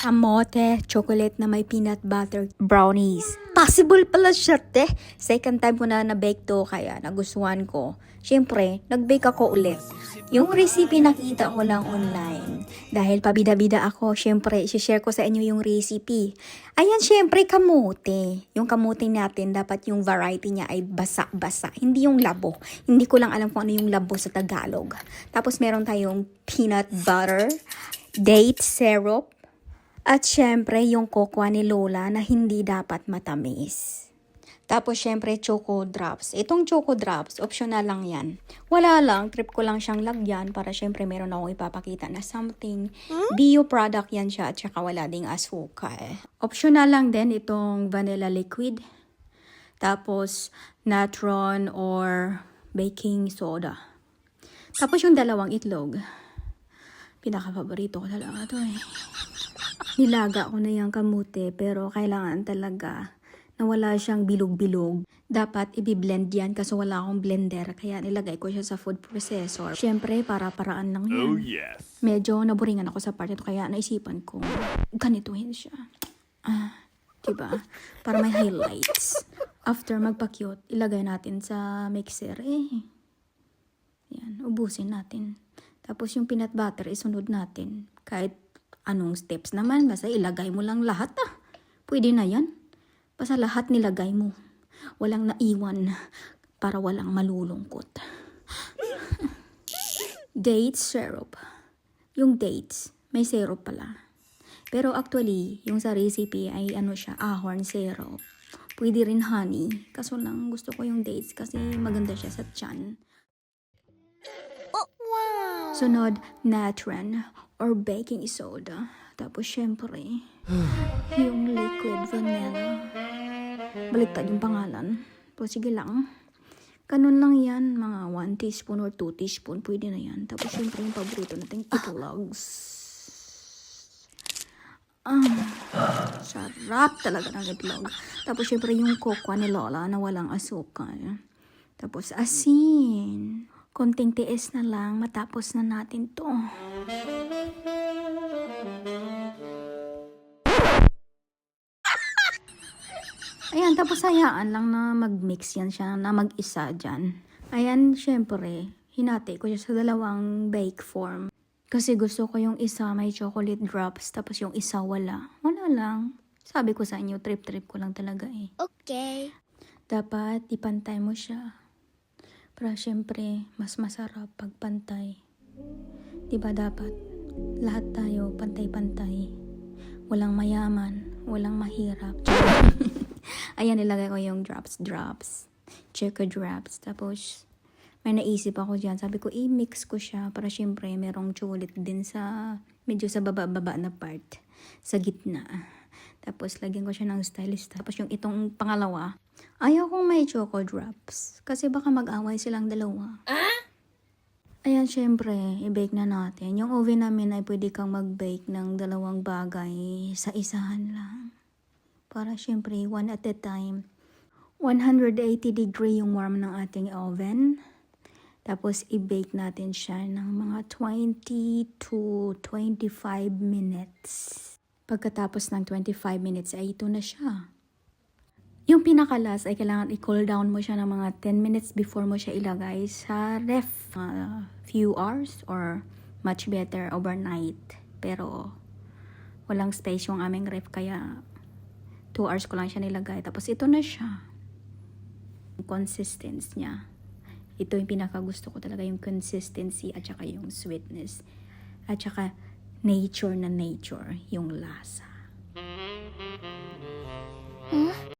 Kamote, chocolate na may peanut butter brownies. Possible pala siya, te. Second time ko na na-bake to, kaya nagustuhan ko. Siyempre, nag-bake ako ulit. Yung recipe nakita ko lang online. Dahil pabida-bida ako, siyempre, isi-share ko sa inyo yung recipe. Ayan, siyempre, kamote. Yung kamote natin, dapat yung variety niya ay basa-basa. Hindi yung labo. Hindi ko lang alam kung ano yung labo sa Tagalog. Tapos meron tayong peanut butter, date syrup, at syempre, yung kokwa ni Lola na hindi dapat matamis. Tapos, syempre, choco drops. Itong choco drops, optional lang yan. Wala lang, trip ko lang siyang lagyan para syempre meron akong ipapakita na something. Bio product yan siya at saka wala ding asukal. Optional lang din itong vanilla liquid. Tapos, natron or baking soda. Tapos, yung dalawang itlog. Pinaka-paborito ko talaga ito eh. Nilaga ko na yung kamote pero kailangan talaga na wala siyang bilog-bilog. Dapat i-blend yan kasi wala akong blender kaya nilagay ko siya sa food processor. Siyempre, para-paraan lang yan. Oh, yes. Medyo naburingan ako sa part ito kaya naisipan ko ganituhin siya. Diba? Para may highlights. After magpa-cute, ilagay natin sa mixer. Yan, ubusin natin. Tapos yung peanut butter, isunod natin. Kahit anong steps naman, basta ilagay mo lang lahat Pwede na yan. Basta lahat nilagay mo. Walang naiwan para walang malulungkot. Date syrup. Yung dates, may syrup pala. Pero actually, yung sa recipe ay ano siya, ahorn syrup. Pwede rin honey. Kaso lang gusto ko yung dates kasi maganda siya sa tiyan. Sunod, natron or baking soda. Tapos, syempre, yung liquid vanilla. Baliktad yung pangalan. So, sige lang. Ganun lang yan. Mga 1 teaspoon or 2 teaspoon. Pwede na yan. Tapos, syempre, yung paborito natin, itlogs. Sarap talaga ng itlog. Tapos, syempre, yung kokwa ni Lola na walang asukal. Tapos, asin. Konting tiis na lang, matapos na natin to. Ayan, tapos hayaan lang na mag-mix yan siya, na mag-isa dyan. Ayan, syempre, hinati ko siya sa dalawang bake form. Kasi gusto ko yung isa may chocolate drops, tapos yung isa wala. Wala lang. Sabi ko sa inyo, trip-trip ko lang talaga eh. Okay. Dapat ipantay mo siya. Para syempre, mas masarap pag pantay. Diba dapat? Lahat tayo pantay-pantay. Walang mayaman, walang mahirap. Ayan, nilagay ko yung drops. Choco drops. Tapos, may naisip ako dyan. Sabi ko, i-mix ko siya para syempre merong chocolate din sa, medyo sa baba-baba na part. Sa gitna. Tapos, lagyan ko siya ng stylist. Tapos, yung itong pangalawa, ayaw kong may choco drops. Kasi baka mag-away silang dalawa. Ayan, syempre, i-bake na natin. Yung oven namin ay pwede kang mag-bake ng dalawang bagay sa isahan lang. Para syempre, one at a time. 180 degree yung warm ng ating oven. Tapos, i-bake natin siya ng mga 20 to 25 minutes. Pagkatapos ng 25 minutes ay ito na siya. Yung pinakalas ay kailangan i-cool down mo siya ng mga 10 minutes before mo siya ilagay sa ref. Few hours or much better overnight. Pero walang space yung aming ref kaya 2 hours ko lang siya nilagay. Tapos ito na siya. Yung consistency niya. Ito yung pinakagusto ko talaga, yung consistency at saka yung sweetness. At saka nature na nature yung lasa.